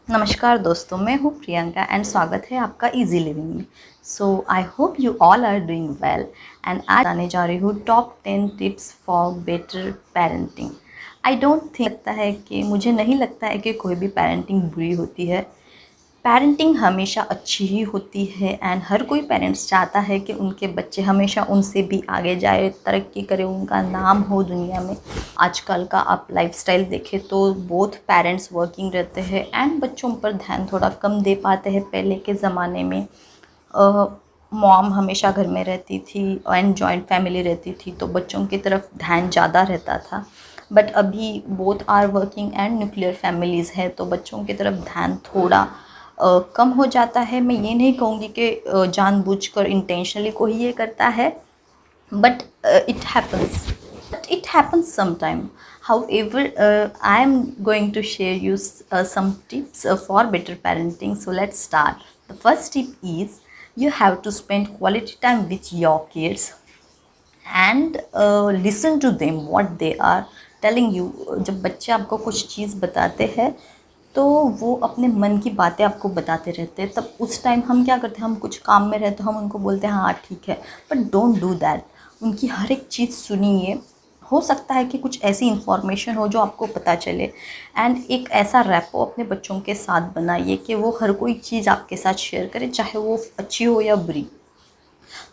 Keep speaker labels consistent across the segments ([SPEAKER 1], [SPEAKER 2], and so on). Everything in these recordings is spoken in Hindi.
[SPEAKER 1] नमस्कार दोस्तों, मैं हूँ प्रियंका एंड स्वागत है आपका इजी लिविंग में। So I hope you all are doing well and आज आने जा रही हूँ top 10 tips for better parenting. I don't think लगता है कि मुझे नहीं लगता है कि कोई भी पेरेंटिंग बुरी होती है। पेरेंटिंग हमेशा अच्छी ही होती है एंड हर कोई पेरेंट्स चाहता है कि उनके बच्चे हमेशा उनसे भी आगे जाए, तरक्की करे, उनका नाम हो दुनिया में। आजकल का आप लाइफस्टाइल देखें तो बोथ पेरेंट्स वर्किंग रहते हैं एंड बच्चों पर ध्यान थोड़ा कम दे पाते हैं। पहले के ज़माने में मॉम हमेशा घर में रहती थी एंड जॉइंट फैमिली रहती थी तो बच्चों की तरफ ध्यान ज़्यादा रहता था। बट अभी both are working and nuclear families है तो बच्चों की तरफ ध्यान थोड़ा कम हो जाता है। मैं ये नहीं कहूँगी कि जानबूझकर इंटेंशनली कोई ये करता है, but it happens sometime. However, I am going to share you some tips for better parenting. So let's start. The first tip is you have to spend quality time with your kids and listen to them what they are telling you. जब बच्चे आपको कुछ चीज़ बताते हैं तो वो अपने मन की बातें आपको बताते रहते हैं। तब उस टाइम हम क्या करते हैं, हम कुछ काम में रहते तो हम उनको बोलते हैं हाँ ठीक है, बट डोंट डू दैट। उनकी हर एक चीज़ सुनिए। हो सकता है कि कुछ ऐसी इन्फॉर्मेशन हो जो आपको पता चले एंड एक ऐसा रैपो अपने बच्चों के साथ बनाइए कि वो हर कोई चीज़ आपके साथ शेयर करे, चाहे वो अच्छी हो या बुरी।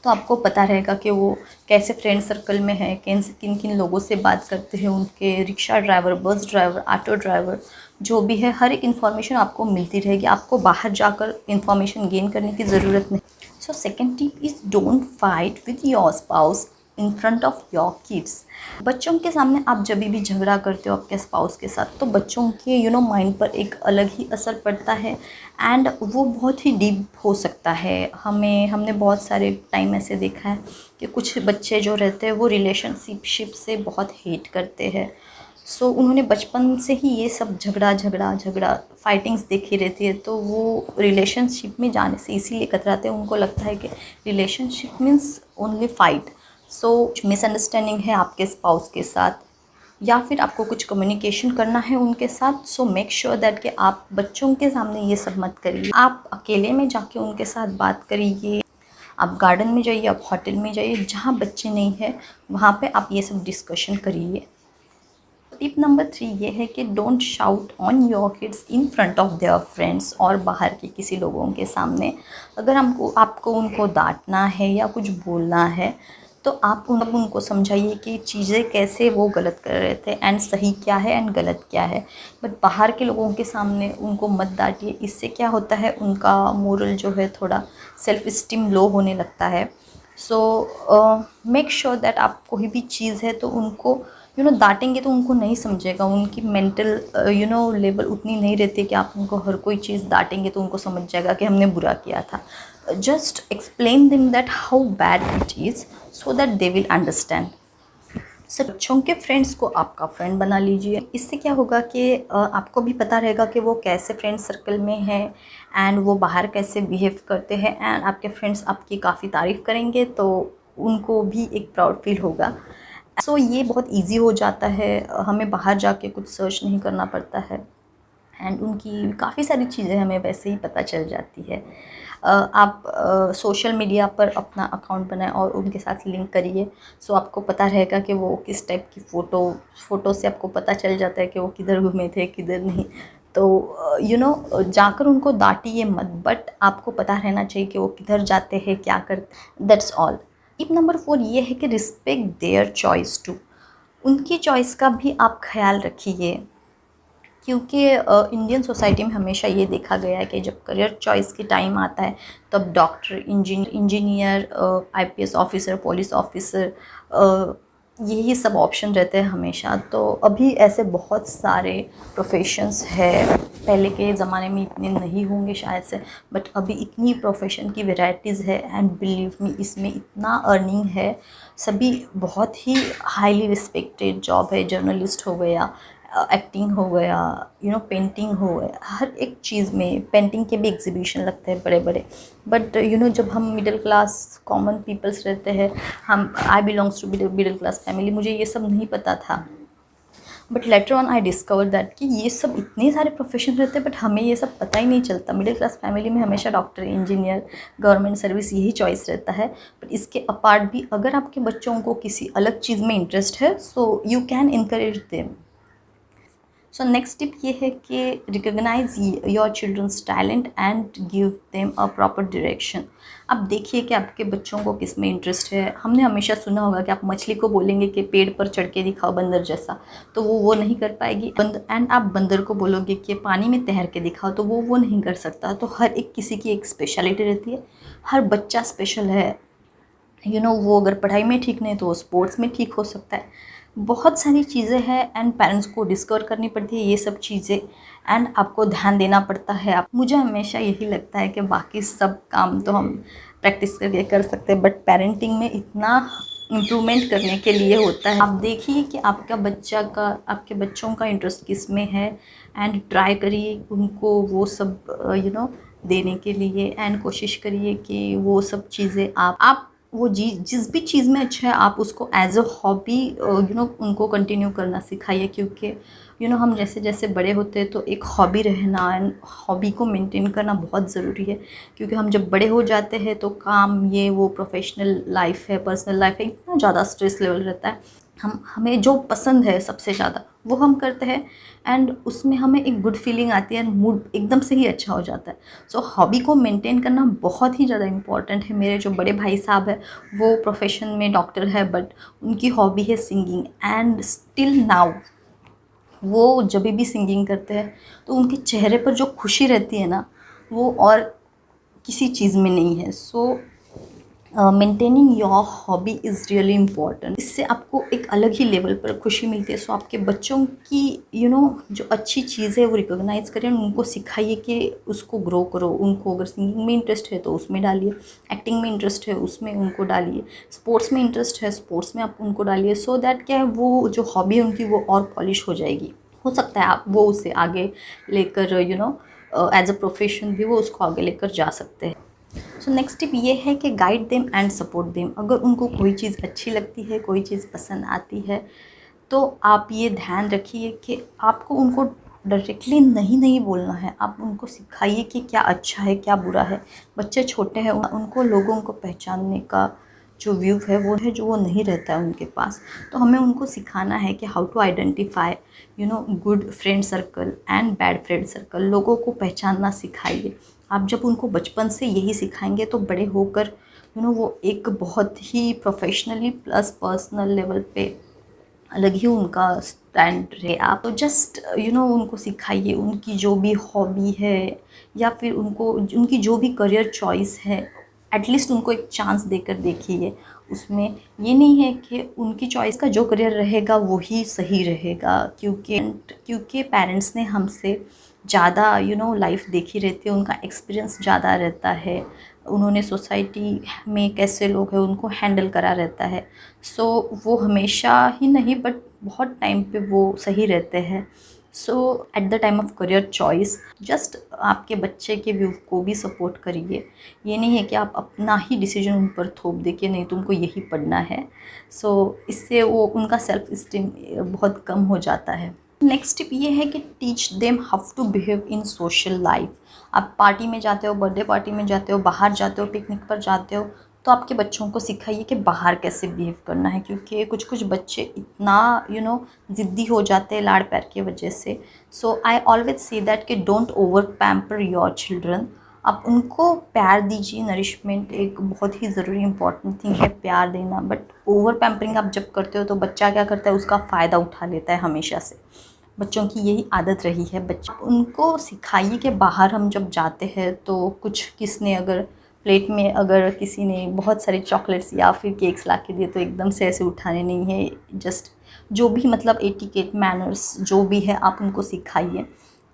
[SPEAKER 1] तो आपको पता रहेगा कि वो कैसे फ्रेंड सर्कल में है, किन किन किन लोगों से बात करते हैं, उनके rickshaw driver, bus driver, auto driver, जो भी है हर एक इन्फॉर्मेशन आपको मिलती रहेगी। आपको बाहर जाकर इन्फॉर्मेशन गेन करने की ज़रूरत नहीं। So second tip is don't fight with your spouse in front of your kids. बच्चों के सामने आप जब भी झगड़ा करते हो आपके स्पाउस के साथ तो बच्चों के माइंड पर एक अलग ही असर पड़ता है एंड वो बहुत ही डीप हो सकता है। हमने बहुत सारे टाइम ऐसे देखा है कि कुछ बच्चे जो रहते हैं वो रिलेशनशिप से बहुत हेट करते हैं। सो उन्होंने बचपन से ही ये सब झगड़ा फाइटिंग्स देखी रहती है तो वो रिलेशनशिप में जाने से इसीलिए कतराते हैं। उनको लगता है कि रिलेशनशिप मीन्स ओनली फाइट। सो मिसअंडरस्टैंडिंग है आपके स्पाउस के साथ या फिर आपको कुछ कम्युनिकेशन करना है उनके साथ, सो मेक श्योर दैट कि आप बच्चों के सामने ये सब मत करिए। आप अकेले में जाके उनके साथ बात करिए। आप गार्डन में जाइए, आप होटल में जाइए, जहाँ बच्चे नहीं हैं वहाँ पे आप ये सब डिस्कशन करिए। टिप नंबर 3 ये है कि don't shout on your kids in front of their friends और बाहर के किसी लोगों के सामने। अगर आपको उनको डांटना है या कुछ बोलना है तो आप उनको समझाइए कि चीज़ें कैसे वो गलत कर रहे थे एंड सही क्या है एंड गलत क्या है। बट बाहर के लोगों के सामने उनको मत डांटिए। इससे क्या होता है, उनका मोरल जो है थोड़ा सेल्फ इस्टीम लो होने लगता है। सो मेक श्योर दैट आप कोई भी चीज़ है तो उनको डांटेंगे तो उनको नहीं समझेगा। उनकी मेंटल लेवल उतनी नहीं रहती कि आप उनको हर कोई चीज़ डांटेंगे तो उनको समझ जाएगा कि हमने बुरा किया था। Just explain them that how bad it is so that they will understand. सब बच्चों के फ्रेंड्स को आपका फ्रेंड बना लीजिए। इससे क्या होगा कि आपको भी पता रहेगा कि वो कैसे फ्रेंड सर्कल में है एंड वो बाहर कैसे बिहेव करते हैं एंड आपके फ्रेंड्स आपकी काफ़ी तारीफ़ करेंगे तो उनको भी एक प्राउड फील होगा। सो ये बहुत इजी हो जाता है, हमें बाहर जाके कुछ सर्च नहीं करना पड़ता है एंड उनकी काफ़ी सारी चीज़ें हमें वैसे ही पता चल जाती है। आप सोशल मीडिया पर अपना अकाउंट बनाएं और उनके साथ लिंक करिए। सो आपको पता रहेगा कि वो किस टाइप की फ़ोटो से आपको पता चल जाता है कि वो किधर घूमे थे किधर नहीं। तो जाकर उनको डांटिए मत, बट आपको पता रहना चाहिए कि वो किधर जाते हैं, क्या करते। That's all. टिप नंबर 4 ये है कि रिस्पेक्ट देयर चॉइस टू। उनकी चॉइस का भी आप ख्याल रखिए क्योंकि इंडियन सोसाइटी में हमेशा ये देखा गया है कि जब करियर चॉइस की टाइम आता है तब doctor, engineer, IPS officer, police officer, यही सब ऑप्शन रहते हैं हमेशा। तो अभी ऐसे बहुत सारे प्रोफेशंस है, पहले के ज़माने में इतने नहीं होंगे शायद से, बट अभी इतनी प्रोफेशन की वैरायटीज़ है एंड बिलीव मी इसमें इतना अर्निंग है। सभी बहुत ही हाईली रिस्पेक्टेड जॉब है। जर्नलिस्ट हो गया, एक्टिंग हो गया, पेंटिंग हो गया, हर एक चीज़ में। पेंटिंग के भी एग्जीबिशन लगते हैं बड़े बड़े। बट जब हम मिडिल क्लास कॉमन पीपल्स रहते हैं, I belongs to middle class family, मुझे ये सब नहीं पता था। But later on I discover that कि ये सब इतने सारे प्रोफेशन रहते हैं बट हमें ये सब पता ही नहीं चलता। मिडिल क्लास फैमिली में हमेशा डॉक्टर, इंजीनियर, गवर्नमेंट सर्विस यही चॉइस रहता है। बट इसके अपार्ट भी अगर आपके बच्चों को किसी अलग चीज़ में इंटरेस्ट है, so you can encourage them. So next tip ये है कि recognise your children's talent and give them a proper direction. अब देखिए कि आपके बच्चों को किस में इंटरेस्ट है। हमने हमेशा सुना होगा कि आप मछली को बोलेंगे कि पेड़ पर चढ़ के दिखाओ बंदर जैसा, तो वो नहीं कर पाएगी। एंड आप बंदर को बोलोगे कि पानी में तैर के दिखाओ, तो वो नहीं कर सकता। तो हर एक किसी की एक स्पेशलिटी रहती है, हर बच्चा स्पेशल है। वो अगर पढ़ाई में ठीक नहीं तो वो स्पोर्ट्स में ठीक हो सकता है। बहुत सारी चीज़ें हैं एंड पेरेंट्स को डिस्कवर करनी पड़ती है ये सब चीज़ें, एंड आपको ध्यान देना पड़ता है। मुझे हमेशा यही लगता है कि बाकी सब काम तो हम प्रैक्टिस करके कर सकते हैं, बट पेरेंटिंग में इतना इम्प्रूवमेंट करने के लिए होता है। आप देखिए कि आपके बच्चों का इंटरेस्ट किस में है एंड ट्राई करिए उनको वो सब देने के लिए, एंड कोशिश करिए कि वो सब चीज़ें आप वो जिस भी चीज़ में अच्छा है आप उसको एज अ हॉबी उनको कंटिन्यू करना सिखाइए। क्योंकि हम जैसे जैसे बड़े होते हैं तो एक हॉबी रहना एंड हॉबी को मेंटेन करना बहुत ज़रूरी है। क्योंकि हम जब बड़े हो जाते हैं तो काम, ये वो, प्रोफेशनल लाइफ है, पर्सनल लाइफ है, इतना ज़्यादा स्ट्रेस लेवल रहता है। हमें जो पसंद है सबसे ज़्यादा वो हम करते हैं एंड उसमें हमें एक गुड फीलिंग आती है एंड मूड एकदम से ही अच्छा हो जाता है। सो हॉबी को मेंटेन करना बहुत ही ज़्यादा इम्पॉर्टेंट है। मेरे जो बड़े भाई साहब है वो प्रोफेशन में डॉक्टर है, बट उनकी हॉबी है सिंगिंग, एंड स्टिल नाउ वो जब भी सिंगिंग करते हैं तो उनके चेहरे पर जो खुशी रहती है ना, वो और किसी चीज़ में नहीं है। सो maintaining your hobby is really important. इससे आपको एक अलग ही लेवल पर खुशी मिलती है। सो आपके बच्चों की जो अच्छी चीज़ है वो रिकॉग्नाइज़ करें, उनको सिखाइए कि उसको ग्रो करो। उनको अगर सिंगिंग में इंटरेस्ट है तो उसमें डालिए, एक्टिंग में इंटरेस्ट है उसमें उनको डालिए, स्पोर्ट्स में इंटरेस्ट है स्पोर्ट्स में आप उनको डालिए। सो दैट क्या है, वो जो हॉबी है उनकी वो और पॉलिश हो जाएगी। हो सकता है आप वो उसे आगे लेकर एज अ प्रोफेशन भी वो उसको आगे लेकर जा सकते हैं। सो नेक्स्ट टिप ये है कि guide them and support them. अगर उनको कोई चीज़ अच्छी लगती है, कोई चीज़ पसंद आती है, तो आप ये ध्यान रखिए कि आपको उनको डायरेक्टली नहीं बोलना है। आप उनको सिखाइए कि क्या अच्छा है क्या बुरा है। बच्चे छोटे हैं, उनको लोगों को पहचानने का जो व्यू है वो नहीं रहता है उनके पास। तो हमें उनको सिखाना है कि how to identify good friend circle and bad friend circle. लोगों को पहचानना सिखाइए। आप जब उनको बचपन से यही सिखाएंगे तो बड़े होकर वो एक बहुत ही प्रोफेशनली प्लस पर्सनल लेवल पे अलग ही उनका स्टैंड रहे। आप तो जस्ट उनको सिखाइए, उनकी जो भी हॉबी है या फिर उनकी जो भी करियर चॉइस है, एटलीस्ट उनको एक चांस देकर देखिए। उसमें ये नहीं है कि उनकी चॉइस का जो करियर रहेगा वही सही रहेगा, क्योंकि पेरेंट्स ने हमसे ज़्यादा लाइफ देखी रहती है, उनका एक्सपीरियंस ज़्यादा रहता है, उन्होंने सोसाइटी में कैसे लोग हैं उनको हैंडल करा रहता है। सो वो हमेशा ही नहीं बट बहुत टाइम पे वो सही रहते हैं। So at the time of career choice just आपके बच्चे के व्यू को भी सपोर्ट करिए। ये नहीं है कि आप अपना ही डिसीजन उन पर थोप दे कि नहीं तुमको यही पढ़ना है। सो इससे वो उनका सेल्फ इस्टीम बहुत कम हो जाता है। नेक्स्ट टिप ये है कि teach them how to behave in social life. आप पार्टी में जाते हो, बर्थडे पार्टी में जाते हो, बाहर जाते हो, पिकनिक पर जाते हो, तो आपके बच्चों को सिखाइए कि बाहर कैसे बिहेव करना है। क्योंकि कुछ बच्चे इतना ज़िद्दी हो जाते हैं लाड़ प्यार की वजह से। सो आई ऑलवेज से दैट कि don't over pamper your children. आप उनको प्यार दीजिए। नरिशमेंट एक बहुत ही ज़रूरी इंपॉर्टेंट थिंग है, प्यार देना। बट ओवर पैम्परिंग आप जब करते हो तो बच्चा क्या करता है, उसका फ़ायदा उठा लेता है हमेशा से। बच्चों की यही आदत रही है। बच्चे उनको सिखाइए कि बाहर हम जब जाते हैं तो किसने अगर प्लेट में अगर किसी ने बहुत सारे चॉकलेट्स या फिर केक्स ला के दिए तो एकदम से ऐसे उठाने नहीं है। जस्ट जो भी मतलब एटिकेट मैनर्स जो भी है आप उनको सिखाइए।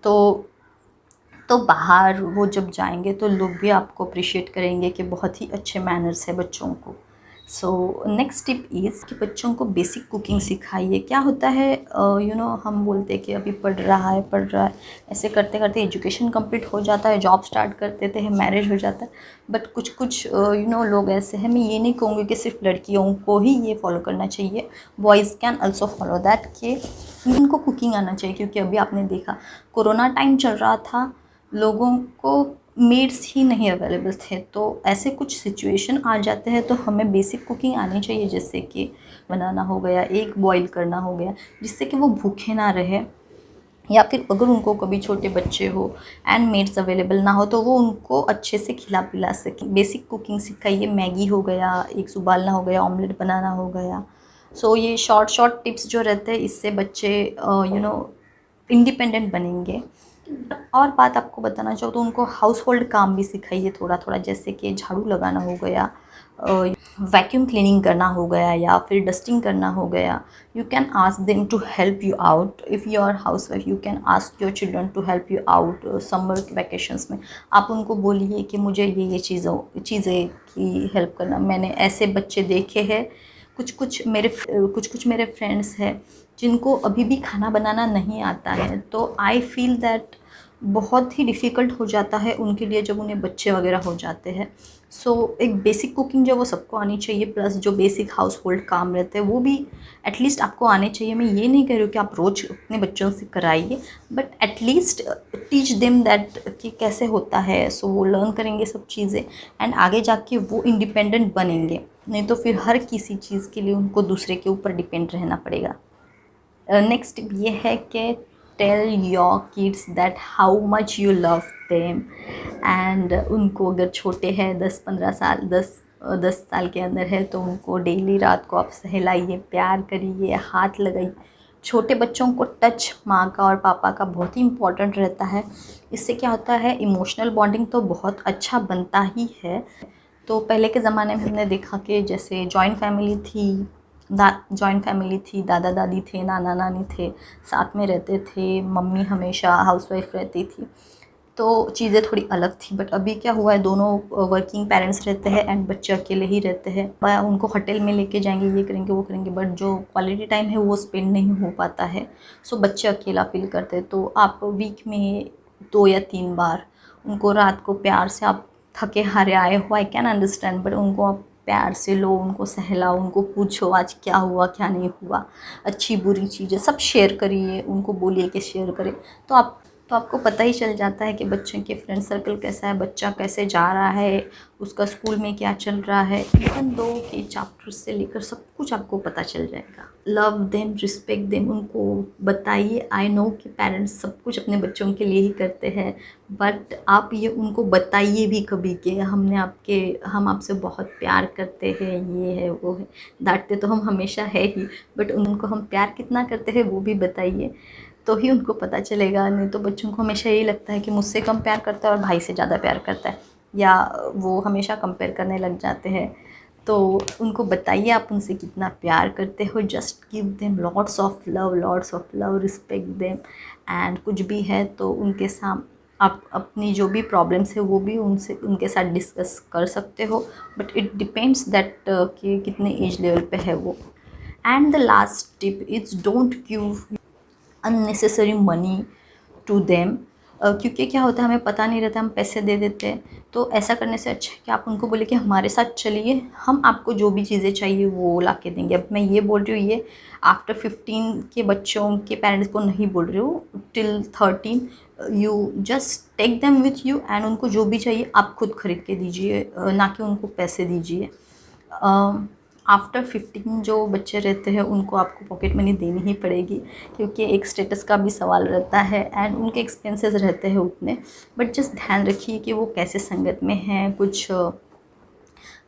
[SPEAKER 1] तो बाहर वो जब जाएंगे तो लोग भी आपको अप्रिशिएट करेंगे कि बहुत ही अच्छे मैनर्स है बच्चों को। सो नेक्स्ट टिप इज़ कि बच्चों को बेसिक कुकिंग सिखाइए। क्या होता है हम बोलते हैं कि अभी पढ़ रहा है, ऐसे करते करते एजुकेशन कंप्लीट हो जाता है, जॉब स्टार्ट कर देते हैं, मैरिज हो जाता है। बट कुछ लोग ऐसे हैं, मैं ये नहीं कहूँगी कि सिर्फ लड़कियों को ही ये फॉलो करना चाहिए, boys can also follow that कि उनको कुकिंग आना चाहिए, क्योंकि अभी आपने देखा कोरोना टाइम चल रहा था, लोगों को मेड्स ही नहीं अवेलेबल थे, तो ऐसे कुछ सिचुएशन आ जाते हैं, तो हमें बेसिक कुकिंग आनी चाहिए, जैसे कि बनाना हो गया, एग बॉईल करना हो गया, जिससे कि वो भूखे ना रहे, या फिर अगर उनको कभी छोटे बच्चे हो एंड मेड्स अवेलेबल ना हो तो वो उनको अच्छे से खिला पिला सकें। बेसिक कुकिंग सिखाइए, मैगी हो गया, एग्स उबालना हो गया, ऑमलेट बनाना हो गया। सो ये शॉर्ट शॉर्ट टिप्स जो रहते हैं, इससे बच्चे इंडिपेंडेंट बनेंगे। और बात आपको बताना चाहूँ तो उनको हाउस होल्ड काम भी सिखाइए थोड़ा थोड़ा, जैसे कि झाड़ू लगाना हो गया, वैक्यूम क्लीनिंग करना हो गया, या फिर डस्टिंग करना हो गया। You can ask them to help you out. If you are housewife, you can ask your children to help you out summer vacations में। आप उनको बोलिए कि मुझे ये चीज़ें की हेल्प करना। मैंने ऐसे बच्चे देखे हैं, कुछ कुछ मेरे फ्रेंड्स हैं जिनको अभी भी खाना बनाना नहीं आता है, तो आई फील दैट बहुत ही डिफ़िकल्ट हो जाता है उनके लिए जब उन्हें बच्चे वगैरह हो जाते हैं। सो एक बेसिक कुकिंग जो वो सबको आनी चाहिए, प्लस जो बेसिक हाउस होल्ड काम रहते हैं वो भी एटलीस्ट आपको आने चाहिए। मैं ये नहीं कह रही हूँ कि आप रोज़ अपने बच्चों से कराइए, but at least teach them that कि कैसे होता है। सो वो लर्न करेंगे सब चीज़ें एंड आगे जाके वो इंडिपेंडेंट बनेंगे, नहीं तो फिर हर किसी चीज़ के लिए उनको दूसरे के ऊपर डिपेंड रहना पड़ेगा। नेक्स्ट ये है कि tell your kids that how much you love them. And उनको अगर छोटे हैं 10 साल के अंदर है, तो उनको डेली रात को आप सहलाइए, प्यार करिए, हाथ लगाइए। छोटे बच्चों को टच माँ का और पापा का बहुत ही इम्पोर्टेंट रहता है। इससे क्या होता है, इमोशनल बॉन्डिंग तो बहुत अच्छा बनता ही है। तो पहले के ज़माने में हमने देखा कि जैसे जॉइंट फैमिली थी, दादा दादी थे, नाना नानी थे, साथ में रहते थे, मम्मी हमेशा हाउसवाइफ रहती थी, तो चीज़ें थोड़ी अलग थी। बट अभी क्या हुआ है, दोनों वर्किंग पेरेंट्स रहते हैं एंड बच्चे अकेले ही रहते हैं। उनको होटल में लेके जाएंगे, ये करेंगे वो करेंगे, बट जो क्वालिटी टाइम है वो स्पेंड नहीं हो पाता है। सो बच्चे अकेला फील करते हैं। तो आप वीक में 2 या 3 बार उनको रात को प्यार से, आप थके हारे आए हो, आई कैन अंडरस्टैंड, बट उनको आप प्यार से लो, उनको सहलाओ, उनको पूछो आज क्या हुआ क्या नहीं हुआ, अच्छी बुरी चीज़ें सब शेयर करिए, उनको बोलिए कि शेयर करें। तो आपको पता ही चल जाता है कि बच्चे के फ्रेंड सर्कल कैसा है, बच्चा कैसे जा रहा है, उसका स्कूल में क्या चल रहा है। इवन दो के चैप्टर से लेकर सब कुछ आपको पता चल जाएगा। लव देम, रिस्पेक्ट देम, उनको बताइए। आई नो कि पेरेंट्स सब कुछ अपने बच्चों के लिए ही करते हैं, बट आप ये उनको बताइए भी कभी कि हम आपसे बहुत प्यार करते हैं, ये है वो है। डांटते तो हम हमेशा है ही, बट उनको हम प्यार कितना करते हैं वो भी बताइए, तो ही उनको पता चलेगा। नहीं तो बच्चों को हमेशा यही लगता है कि मुझसे कम प्यार करता है और भाई से ज़्यादा प्यार करता है, या वो हमेशा कंपेयर करने लग जाते हैं। तो उनको बताइए आप उनसे कितना प्यार करते हो। Just give them lots of love, respect them. And कुछ भी है तो उनके सामने आप अपनी जो भी प्रॉब्लम्स है वो भी उनके साथ डिस्कस कर सकते हो, बट इट डिपेंड्स दैट कि कितने एज लेवल पे है वो। And the last tip is don't give unnecessary money to them. क्योंकि क्या होता है, हमें पता नहीं रहता, हम पैसे दे देते हैं। तो ऐसा करने से अच्छा है कि आप उनको बोले कि हमारे साथ चलिए, हम आपको जो भी चीज़ें चाहिए वो ला के देंगे। अब मैं ये बोल रही हूँ, ये आफ्टर 15 के बच्चों के पेरेंट्स को नहीं बोल रही हूँ, till 13 you just take them with you and उनको जो भी चाहिए आप खुद खरीद के दीजिए, ना कि उनको पैसे दीजिए। आफ्टर 15 जो बच्चे रहते हैं उनको आपको पॉकेट मनी देनी ही पड़ेगी, क्योंकि एक स्टेटस का भी सवाल रहता है एंड उनके एक्सपेंसेस रहते हैं उतने। बट जस्ट ध्यान रखिए कि वो कैसे संगत में हैं, कुछ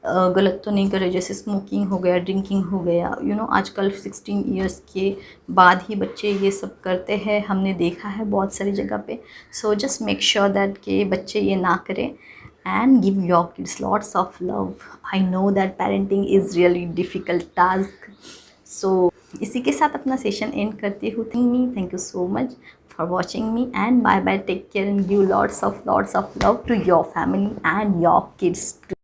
[SPEAKER 1] गलत तो नहीं करे, जैसे स्मोकिंग हो गया, ड्रिंकिंग हो गया। आजकल 16 इयर्स के बाद ही बच्चे ये सब करते हैं, हमने देखा है बहुत सारी जगह पे। So just make sure that कि बच्चे ये ना करें and give your kids lots of love. I know that parenting is really difficult task. So इसी के साथ अपना सेशन एंड करती हूँ। Thank you so much for watching me and bye bye, take care and give lots of love to your family and your kids.